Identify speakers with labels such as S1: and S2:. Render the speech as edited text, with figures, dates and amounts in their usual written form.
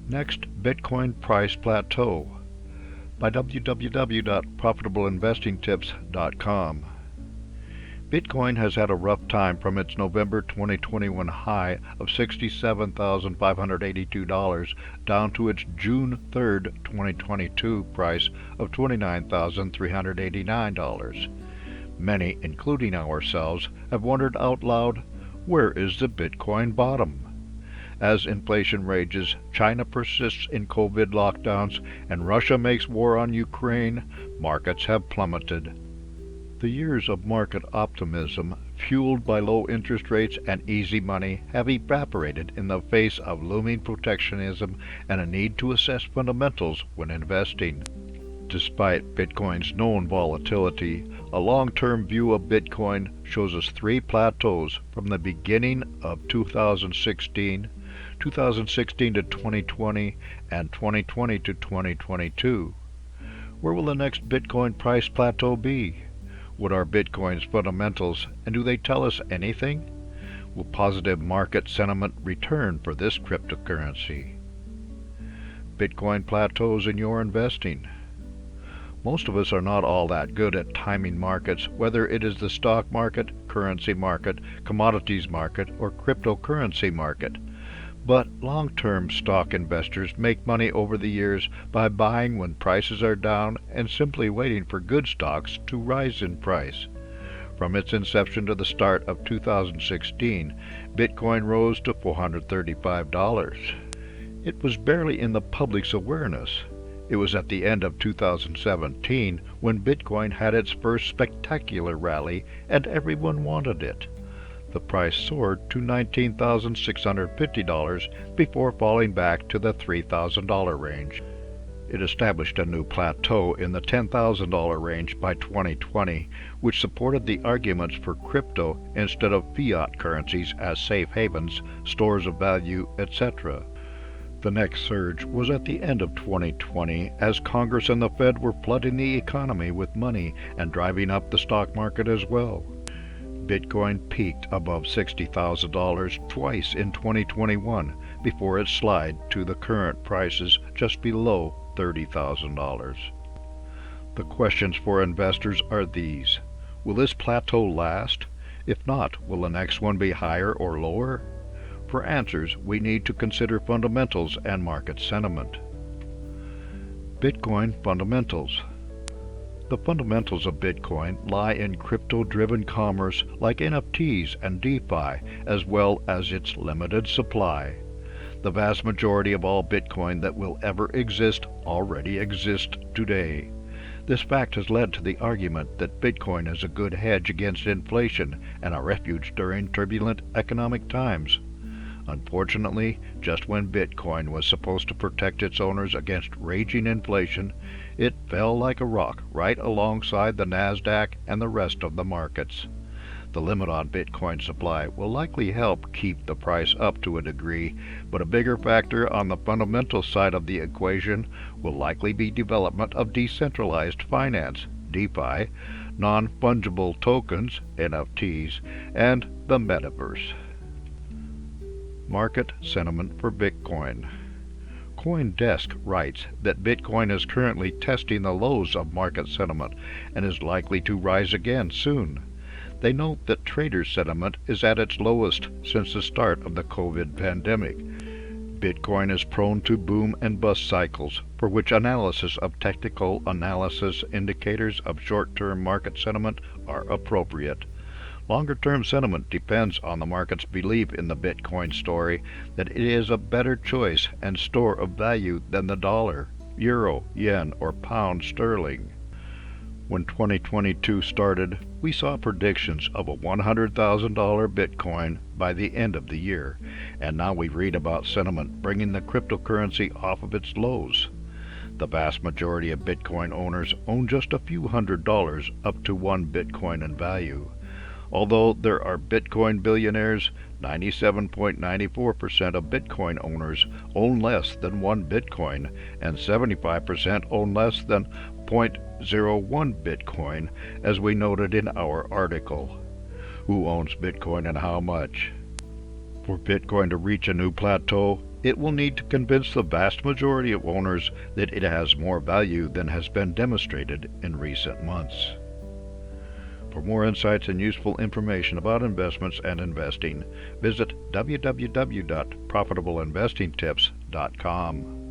S1: Next, Bitcoin price plateau by www.profitableinvestingtips.com. Bitcoin has had a rough time from its November 2021 high of $67,582 down to its June 3, 2022 price of $29,389. Many, including ourselves, have wondered out loud, where is the Bitcoin bottom? As inflation rages, China persists in COVID lockdowns, and Russia makes war on Ukraine, markets have plummeted. The years of market optimism, fueled by low interest rates and easy money, have evaporated in the face of looming protectionism and a need to assess fundamentals when investing. Despite Bitcoin's known volatility, a long-term view of Bitcoin shows us three plateaus from the beginning of 2016 to 2020, and 2020 to 2022. Where will the next Bitcoin price plateau be? What are Bitcoin's fundamentals, and do they tell us anything? Will positive market sentiment return for this cryptocurrency? Bitcoin plateaus in your investing. Most of us are not all that good at timing markets, whether it is the stock market, currency market, commodities market, or cryptocurrency market. But long-term stock investors make money over the years by buying when prices are down and simply waiting for good stocks to rise in price. From its inception to the start of 2016, Bitcoin rose to $435. It was barely in the public's awareness. It was at the end of 2017 when Bitcoin had its first spectacular rally and everyone wanted it. The price soared to $19,650 before falling back to the $3,000 range. It established a new plateau in the $10,000 range by 2020, which supported the arguments for crypto instead of fiat currencies as safe havens, stores of value, etc. The next surge was at the end of 2020 as Congress and the Fed were flooding the economy with money and driving up the stock market as well. Bitcoin peaked above $60,000 twice in 2021 before it slid to the current prices just below $30,000. The questions for investors are these. Will this plateau last? If not, will the next one be higher or lower? For answers, we need to consider fundamentals and market sentiment. Bitcoin fundamentals. The fundamentals of Bitcoin lie in crypto-driven commerce like NFTs and DeFi, as well as its limited supply. The vast majority of all Bitcoin that will ever exist already exist today. This fact has led to the argument that Bitcoin is a good hedge against inflation and a refuge during turbulent economic times. Unfortunately, just when Bitcoin was supposed to protect its owners against raging inflation, it fell like a rock right alongside the Nasdaq and the rest of the markets. The limit on Bitcoin supply will likely help keep the price up to a degree, but a bigger factor on the fundamental side of the equation will likely be development of decentralized finance, DeFi, non-fungible tokens, NFTs, and the metaverse. Market sentiment for Bitcoin. CoinDesk writes that Bitcoin is currently testing the lows of market sentiment and is likely to rise again soon. They note that trader sentiment is at its lowest since the start of the COVID pandemic. Bitcoin is prone to boom and bust cycles, for which analysis of technical analysis indicators of short-term market sentiment are appropriate. Longer-term sentiment depends on the market's belief in the Bitcoin story that it is a better choice and store of value than the dollar, euro, yen, or pound sterling. When 2022 started, we saw predictions of a $100,000 Bitcoin by the end of the year, and now we read about sentiment bringing the cryptocurrency off of its lows. The vast majority of Bitcoin owners own just a few $100s up to one Bitcoin in value. Although there are Bitcoin billionaires, 97.94% of Bitcoin owners own less than one Bitcoin, and 75% own less than 0.01 Bitcoin, as we noted in our article. Who owns Bitcoin and how much? For Bitcoin to reach a new plateau, It will need to convince the vast majority of owners that it has more value than has been demonstrated in recent months. For more insights and useful information about investments and investing, visit www.profitableinvestingtips.com.